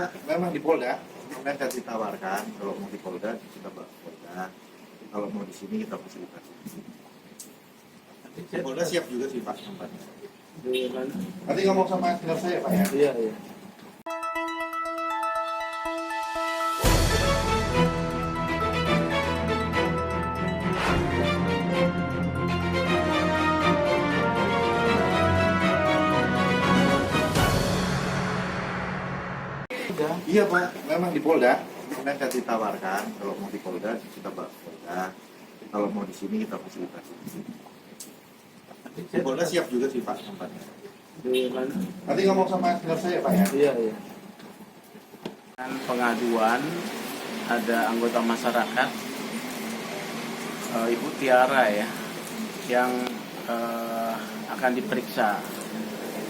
Pak, memang di Polda. Kemudian kita ditawarkan kalau mau di Polda kita bawa ke Polda. Kalau mau di sini kita fasilitasi. Di Polda siap juga sih Pak tempatnya. Di mana? Nanti ngomong sama senior saya Pak ya. Iya, iya. Iya Pak, memang di Polda. Kemudian kita ditawarkan kalau mau di Polda kita bawa ke Polda. Kalau mau di sini kita fasilitasi. Di Polda siap juga sih Pak tempatnya. Di mana? Nanti ngomong sama senior saya Pak ya. Iya, iya. Pengaduan ada anggota masyarakat Ibu Tiara ya yang akan diperiksa.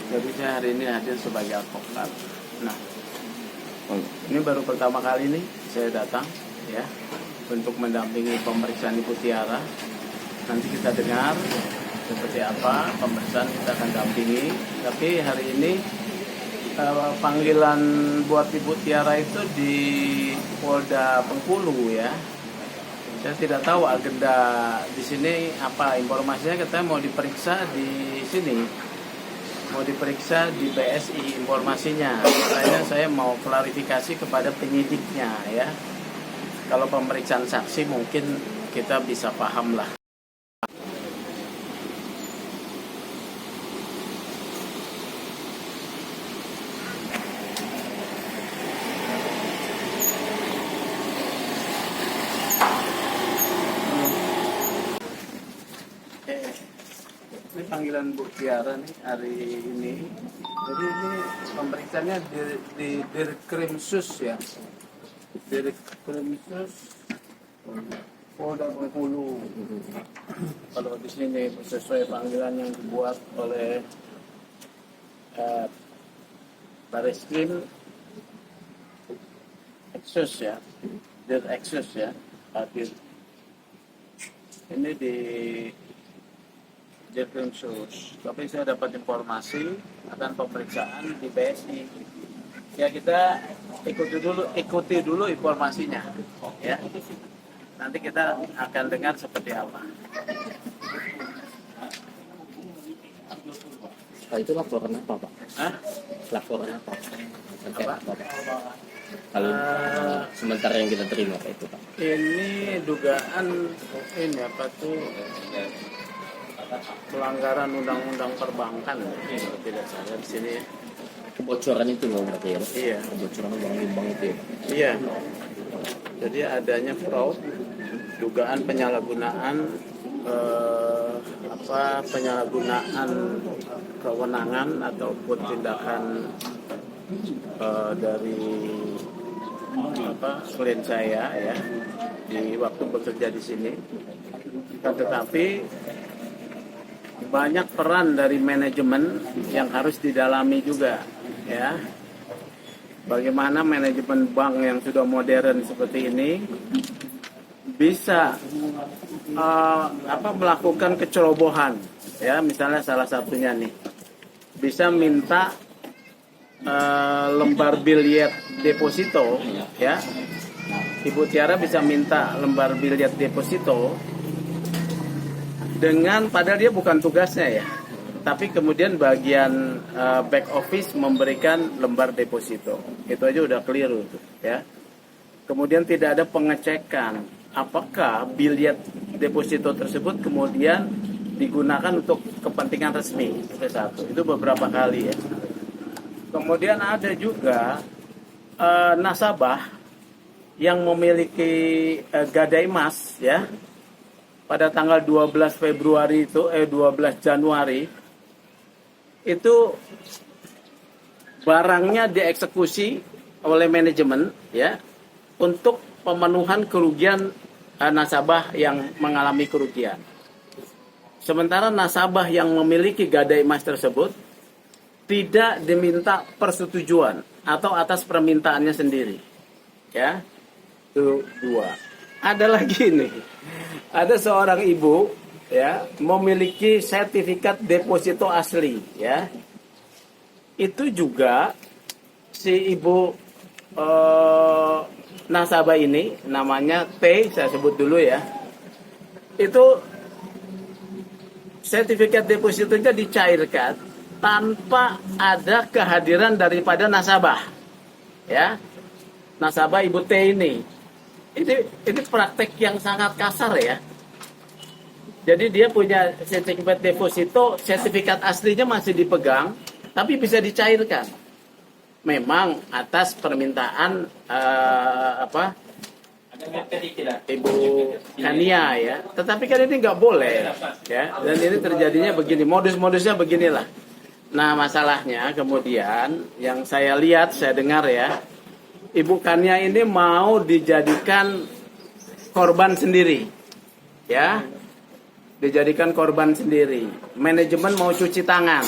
Jadi saya hari ini hadir sebagai advokat. Nah, ini baru pertama kali nih saya datang ya untuk mendampingi pemeriksaan Ibu Tiara. Nanti kita dengar seperti apa pemeriksaan, kita akan dampingi. Tapi hari ini panggilan buat Ibu Tiara itu di Polda Bengkulu ya. Saya tidak tahu agenda di sini apa informasinya. Kita mau diperiksa di sini, mau diperiksa di PSI informasinya. Makanya saya mau klarifikasi kepada penyidiknya ya. Kalau pemeriksaan saksi mungkin kita bisa paham lah. Ini panggilan Bu Tiara nih hari ini. Jadi ini pemeriksaannya di Dirkrimsus ya. Dirkrimsus Polda Bengkulu. Kalau di sini sesuai panggilan yang dibuat oleh Bareskrim Eksus ya. Dirkrimsus ya. Hadir. Ini di Dirkrimsus. Tapi saya dapat informasi akan pemeriksaan di PSI. Ya kita ikuti dulu informasinya. Ya. Nanti kita akan dengar seperti apa. Pak, itu laporan apa Pak? Hah? Laporan apa? Apa? Kalau sementara yang kita terima Pak itu Pak? Ini dugaan ini apa tuh pelanggaran undang-undang perbankan kalau tidak salah di sini. Kebocoran itu loh berarti ya? Iya. Kebocoran bank itu ya? Iya. Jadi adanya fraud, dugaan penyalahgunaan penyalahgunaan kewenangan ataupun tindakan dari klien saya ya di waktu bekerja di sini. Tetapi banyak peran dari manajemen yang harus didalami juga ya. Bagaimana manajemen bank yang sudah modern seperti ini bisa melakukan kecerobohan ya, misalnya salah satunya nih bisa minta lembar biliet deposito ya. Ibu Tiara bisa minta lembar biliet deposito dengan padahal dia bukan tugasnya ya, tapi kemudian bagian back office memberikan lembar deposito. Itu aja udah keliru tuh ya. Kemudian tidak ada pengecekan apakah biliet deposito tersebut kemudian digunakan untuk kepentingan resmi. Itu satu. Itu beberapa kali ya. Kemudian ada juga nasabah yang memiliki gadai emas ya. Pada tanggal 12 Februari itu 12 Januari itu barangnya dieksekusi oleh manajemen ya untuk pemenuhan kerugian nasabah yang mengalami kerugian. Sementara nasabah yang memiliki gadai emas tersebut tidak diminta persetujuan atau atas permintaannya sendiri. Ya. Itu dua. Ada lagi nih. Ada seorang ibu ya memiliki sertifikat deposito asli ya. Itu juga si ibu nasabah ini, namanya T, saya sebut dulu ya, itu sertifikat depositonya dicairkan tanpa ada kehadiran daripada nasabah, ya, nasabah Ibu T ini. Ini praktek yang sangat kasar ya. Jadi dia punya sertifikat deposito, sertifikat aslinya masih dipegang, tapi bisa dicairkan. Memang atas permintaan Ibu Kania ya. Tetapi kan ini nggak boleh ya. Dan ini terjadinya begini, modus-modusnya beginilah. Nah masalahnya kemudian yang saya lihat, saya dengar ya, Ibu Kania ini mau dijadikan korban sendiri, ya, dijadikan korban sendiri. Manajemen mau cuci tangan,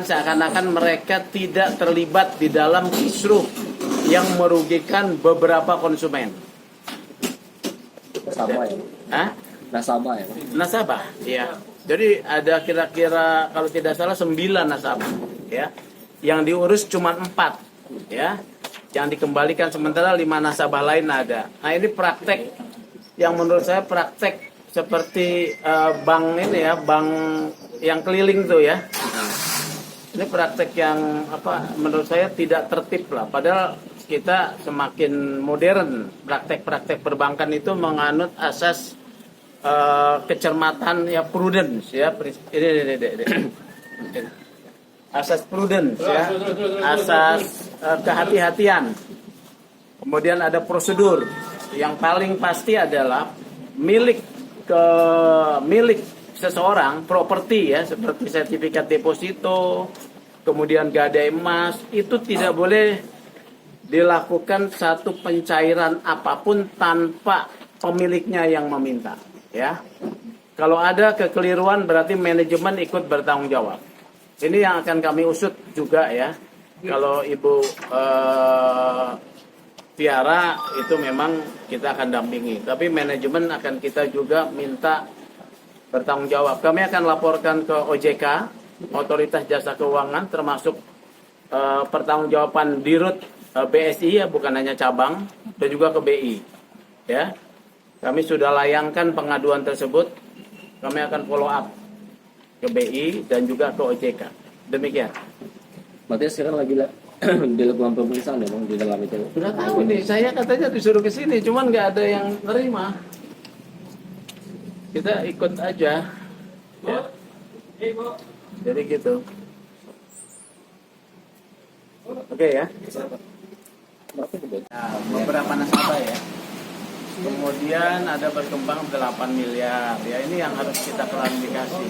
seakan-akan mereka tidak terlibat di dalam kisruh yang merugikan beberapa konsumen. Nasabah ya. Hah? Nasabah ya. Nasabah, ya. Jadi ada kira-kira kalau tidak salah 9 nasabah, ya. Yang diurus cuma 4, ya. Yang dikembalikan sementara 5 nasabah lain ada. Nah ini praktek yang menurut saya praktek seperti bank ini ya, bank yang keliling tuh ya. Ini praktek yang menurut saya tidak tertib lah. Padahal kita semakin modern, praktek-praktek perbankan itu menganut asas kecermatan ya, prudence ya. Ini. Asas prudence ya, asas kehati-hatian. Kemudian ada prosedur. Yang paling pasti adalah milik seseorang, properti ya, seperti sertifikat deposito, kemudian gadai emas, itu tidak boleh dilakukan satu pencairan apapun tanpa pemiliknya yang meminta, ya. Kalau ada kekeliruan berarti manajemen ikut bertanggung jawab. Ini yang akan kami usut juga ya. Kalau Ibu Tiara itu memang kita akan dampingi, tapi manajemen akan kita juga minta bertanggung jawab. Kami akan laporkan ke OJK, Otoritas Jasa Keuangan, termasuk pertanggungjawaban Dirut BSI ya, bukan hanya cabang, dan juga ke BI. Ya, kami sudah layangkan pengaduan tersebut. Kami akan follow up ke BI dan juga ke OJK. Demikian. Berarti sekarang lagi dilakukan pemeriksaan ya Bang di dalam itu. Sudah tahu nih, saya katanya disuruh ke sini, cuman nggak ada yang nerima. Kita ikut aja. Ya. Jadi gitu. Oke ya. Nah, beberapa nasabah ya. Kemudian ada berkembang 8 miliar. Ya ini yang harus kita klarifikasi.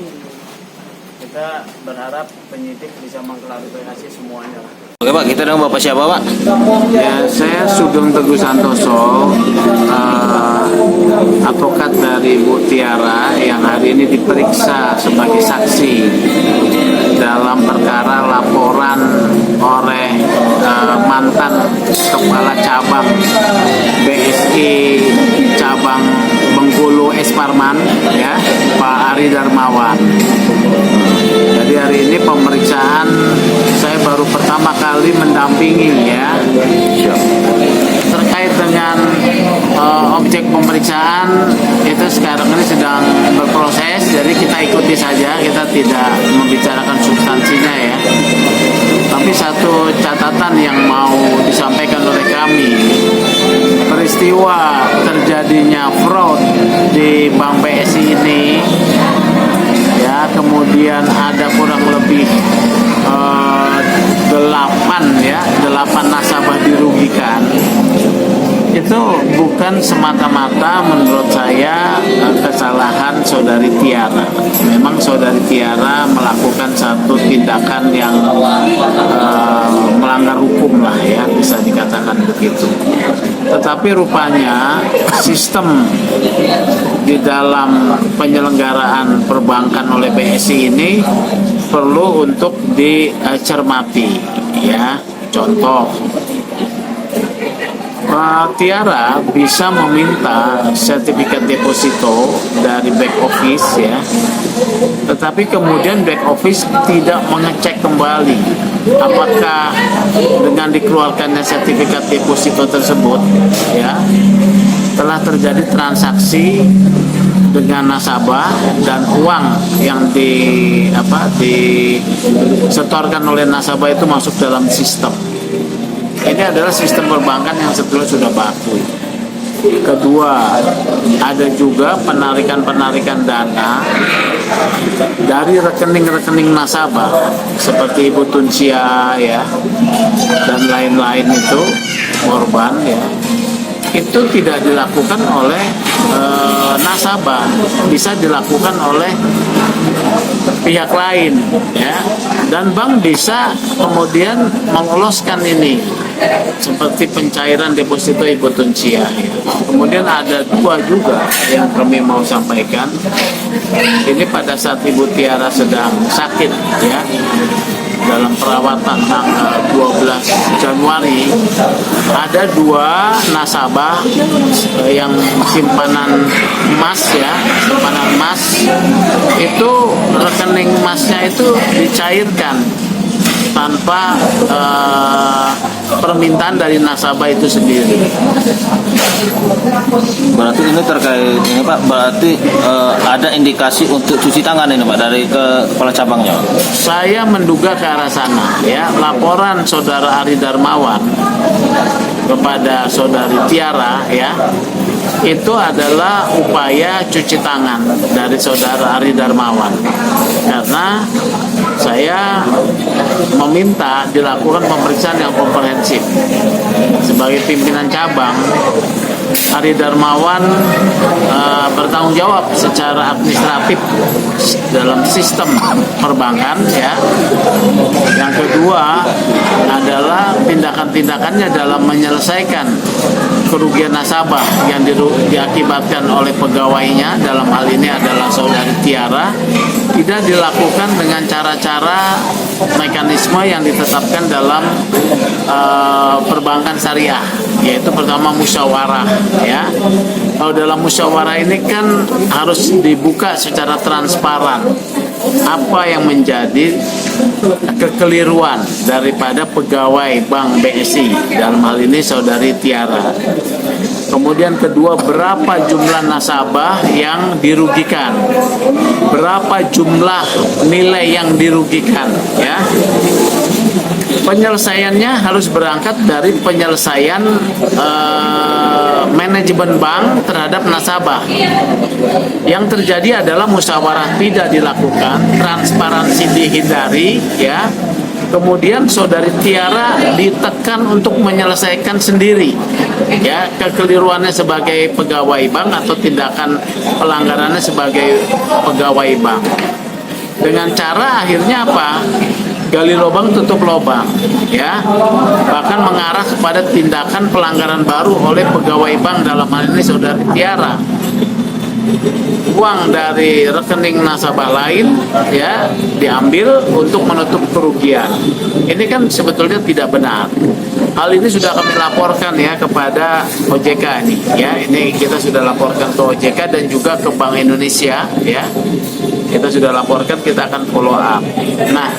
Kita berharap penyidik bisa mengklarifikasi semuanya. Oke Pak, kita dengan Bapak siapa Pak? Ya, saya Sugeng Teguh Santoso, advokat dari Bu Tiara yang hari ini diperiksa sebagai saksi dalam perkara laporan oleh mantan kepala cabang BSI cabang Bengkulu Esparman, ya, Pak Ari Darmawan. Jadi hari ini pemeriksaan saya baru pertama kali mendampingi ya. Terkait dengan objek pemeriksaan itu sekarang ini sedang berproses, jadi kita ikuti saja, kita tidak membicarakan substansinya ya. Tapi satu catatan yang mau disampaikan oleh kami, peristiwa terjadinya fraud di Bank BSI ini ya, kemudian ada kurang lebih 8 nasabah dirugikan. Itu bukan semata-mata menurut saya kesalahan Saudari Tiara. Memang Saudari Tiara melakukan satu tindakan yang melanggar hukum lah ya, bisa dikatakan begitu. Tetapi rupanya sistem di dalam penyelenggaraan perbankan oleh BSI ini perlu untuk dicermati ya. Contoh, Tiara bisa meminta sertifikat deposito dari back office ya, tetapi kemudian back office tidak mengecek kembali apakah dengan dikeluarkannya sertifikat deposito tersebut ya telah terjadi transaksi dengan nasabah dan uang yang disetorkan oleh nasabah itu masuk dalam sistem. Ini adalah sistem perbankan yang sebetulnya sudah baku. Kedua, ada juga penarikan dana dari rekening-rekening nasabah seperti Ibu Tunsia ya dan lain-lain itu korban ya. Itu tidak dilakukan oleh nasabah, bisa dilakukan oleh pihak lain ya. Dan bank bisa kemudian meloloskan ini seperti pencairan deposito Ibu Tunsia ya. Kemudian ada dua juga yang kami mau sampaikan. Ini pada saat Ibu Tiara sedang sakit ya, dalam perawatan tanggal 12 Januari ada dua nasabah yang simpanan emas ya, simpanan emas itu rekening emasnya itu dicairkan tanpa permintaan dari nasabah itu sendiri. Berarti ini terkait ini Pak, berarti ada indikasi untuk cuci tangan ini Pak dari kepala cabangnya. Saya menduga ke arah sana ya. Laporan saudara Ari Darmawan kepada saudari Tiara ya, itu adalah upaya cuci tangan dari saudara Ari Darmawan, karena saya meminta dilakukan pemeriksaan yang komprehensif. Sebagai pimpinan cabang, Ari Darmawan bertanggung jawab secara administratif dalam sistem perbankan ya. Yang kedua adalah tindakan-tindakannya dalam menyelesaikan kerugian nasabah yang diakibatkan oleh pegawainya, dalam hal ini adalah saudari Tiara, tidak dilakukan dengan cara-cara mekanisme yang ditetapkan dalam perbankan syariah, yaitu pertama musyawarah ya. Kalau dalam musyawarah ini kan harus dibuka secara transparan apa yang menjadi kekeliruan daripada pegawai Bank BSI, dalam hal ini saudari Tiara. Kemudian kedua, berapa jumlah nasabah yang dirugikan, berapa jumlah nilai yang dirugikan ya. Penyelesaiannya harus berangkat dari penyelesaian manajemen bank terhadap nasabah. Yang terjadi adalah musyawarah tidak dilakukan, transparansi dihindari ya. Kemudian saudari Tiara ditekan untuk menyelesaikan sendiri ya kekeliruannya sebagai pegawai bank atau tindakan pelanggarannya sebagai pegawai bank. Dengan cara akhirnya apa? Gali lubang tutup lubang ya, bahkan mengarah kepada tindakan pelanggaran baru oleh pegawai bank, dalam hal ini saudari Tiara. Uang dari rekening nasabah lain ya diambil untuk menutup kerugian. Ini kan sebetulnya tidak benar. Hal ini sudah kami laporkan ya kepada OJK ini ya. Ini kita sudah laporkan ke OJK dan juga ke Bank Indonesia ya. Kita sudah laporkan, kita akan follow up. Nah,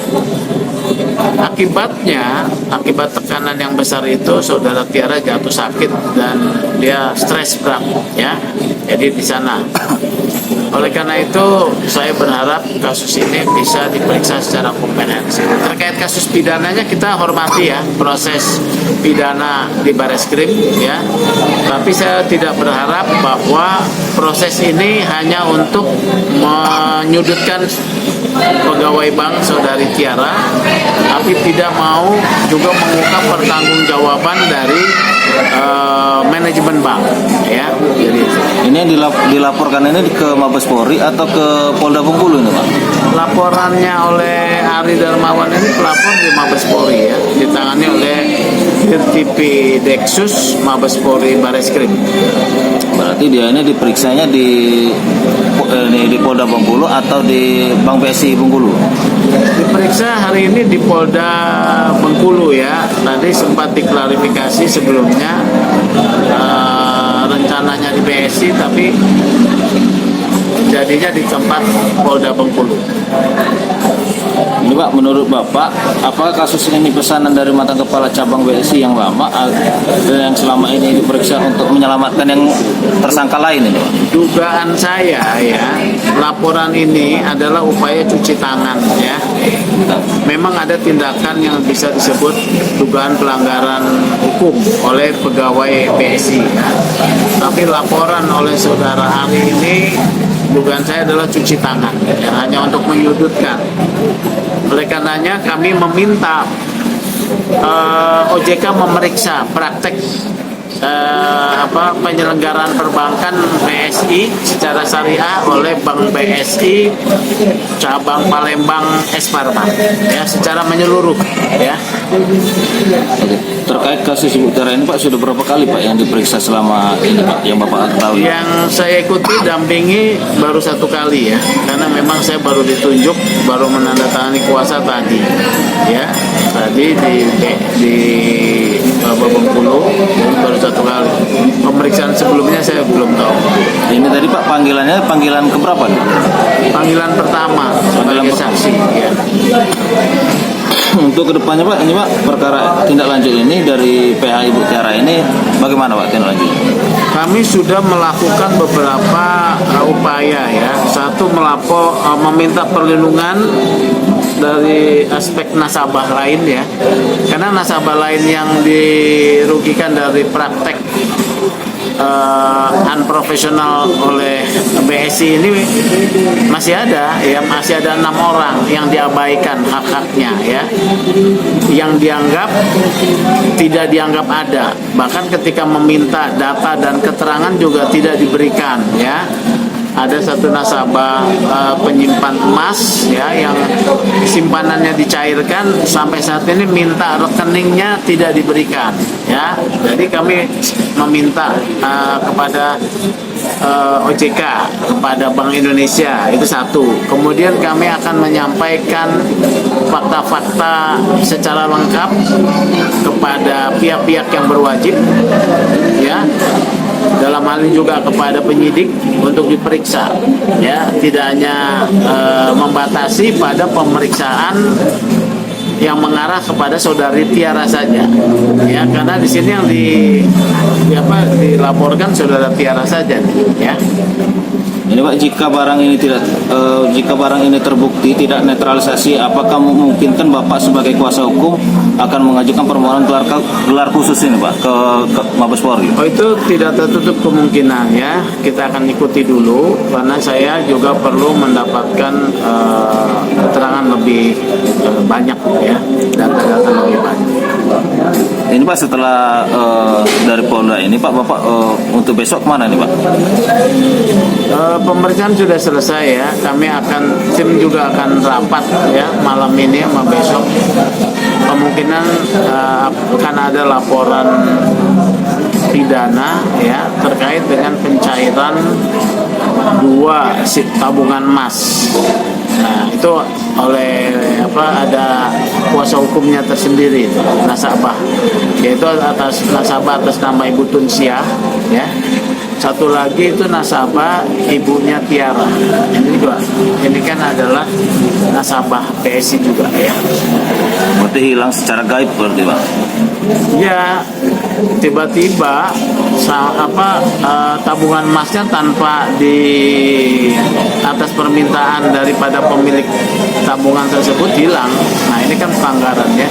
akibat tekanan yang besar itu saudara Tiara jatuh sakit dan dia stres berat ya. Jadi di sana. Oleh karena itu saya berharap kasus ini bisa diperiksa secara komprehensif. Terkait kasus pidananya kita hormati ya proses pidana di Bareskrim ya. Tapi saya tidak berharap bahwa proses ini hanya untuk menyudutkan pegawai bank saudari Tiara, tapi tidak mau juga mengungkap pertanggungjawaban dari manajemen bank ya. Jadi ini yang dilaporkan ini ke Mabes Polri atau ke Polda Bengkulu ini Pak? Laporannya oleh Ari Darmawan ini pelapor di Mabes Polri ya, ditangani oleh Dirtip Deksus Mabes Polri Bareskrim. Berarti dia ini diperiksanya di Polda Bengkulu atau di Bank BSI Bengkulu? Diperiksa hari ini di Polda Bengkulu ya. Tadi sempat diklarifikasi sebelumnya rencananya di BSI, tapi terjadinya di tempat Polda Bengkulu. Ini Pak, menurut Bapak, apakah kasus ini pesanan dari mantan kepala cabang BSI yang lama dan yang selama ini diperiksa untuk menyelamatkan yang tersangka lain ini Pak? Dugaan saya ya, laporan ini adalah upaya cuci tangan ya. Memang ada tindakan yang bisa disebut dugaan pelanggaran hukum oleh pegawai BSI ya. Tapi laporan oleh saudara Ari ini dugaan saya adalah cuci tangan ya, hanya untuk menyudutkan. Oleh karenanya kami meminta OJK memeriksa praktek penyelenggaraan perbankan BSI secara syariah oleh Bank BSI cabang Palembang Esparman ya, secara menyeluruh ya. Oke. Terkait kasus Ibu Tiara ini Pak, sudah berapa kali Pak yang diperiksa selama ini Pak, yang Bapak ketahui? Yang saya ikuti dampingi baru 1 kali ya, karena memang saya baru ditunjuk, baru menandatangani kuasa tadi ya, tadi di Bengkulu, jadi baru 1 kali. Pemeriksaan sebelumnya saya belum tahu. Ini tadi Pak panggilan keberapa nih? Panggilan pertama sebagai saksi ya. Untuk kedepannya Pak, ini Pak, perkara tindak lanjut ini dari PH Ibu Tiara ini bagaimana Pak tindak lanjutnya? Kami sudah melakukan beberapa upaya ya. Satu, meminta perlindungan dari aspek nasabah lain ya. Karena nasabah lain yang dirugikan dari praktek unprofesional oleh BSI ini masih ada ya, masih ada 6 orang yang diabaikan hak-haknya ya, yang dianggap tidak dianggap ada, bahkan ketika meminta data dan keterangan juga tidak diberikan ya. Ada satu nasabah penyimpan emas ya, yang simpanannya dicairkan, sampai saat ini minta rekeningnya tidak diberikan ya. Jadi kami meminta kepada OJK, kepada Bank Indonesia, itu satu. Kemudian kami akan menyampaikan fakta-fakta secara lengkap kepada pihak-pihak yang berwajib ya, dalam hal ini juga kepada penyidik untuk diperiksa ya, tidak hanya membatasi pada pemeriksaan yang mengarah kepada saudari Tiara saja ya, karena di sini yang dilaporkan saudara Tiara saja ya. Ini Pak, jika barang ini terbukti tidak netralisasi, apakah memungkinkan Bapak sebagai kuasa hukum akan mengajukan permohonan gelar khusus ini Pak ke Mabes Polri? Oh, itu tidak tertutup kemungkinan ya. Kita akan ikuti dulu, karena saya juga perlu mendapatkan keterangan lebih banyak ya, data-data lebih banyak. Ini Pak, setelah dari Polda ini Pak, Bapak untuk besok kemana nih Pak? Pemeriksaan sudah selesai ya. Tim juga akan rapat ya malam ini sama besok. Kemungkinan akan ada laporan pidana ya terkait dengan pencairan 2 tabungan emas. Nah, itu oleh ada kuasa hukumnya tersendiri, nasabah, yaitu nasabah atas nama Ibu Tunsia ya. Satu lagi itu nasabah ibunya Tiara. Ini kan adalah nasabah BSI juga ya. Berarti hilang secara gaib berarti Pak? Ya, tiba-tiba tabungan emasnya tanpa di atas permintaan daripada pemilik tabungan tersebut hilang. Nah, ini kan pelanggaran ya.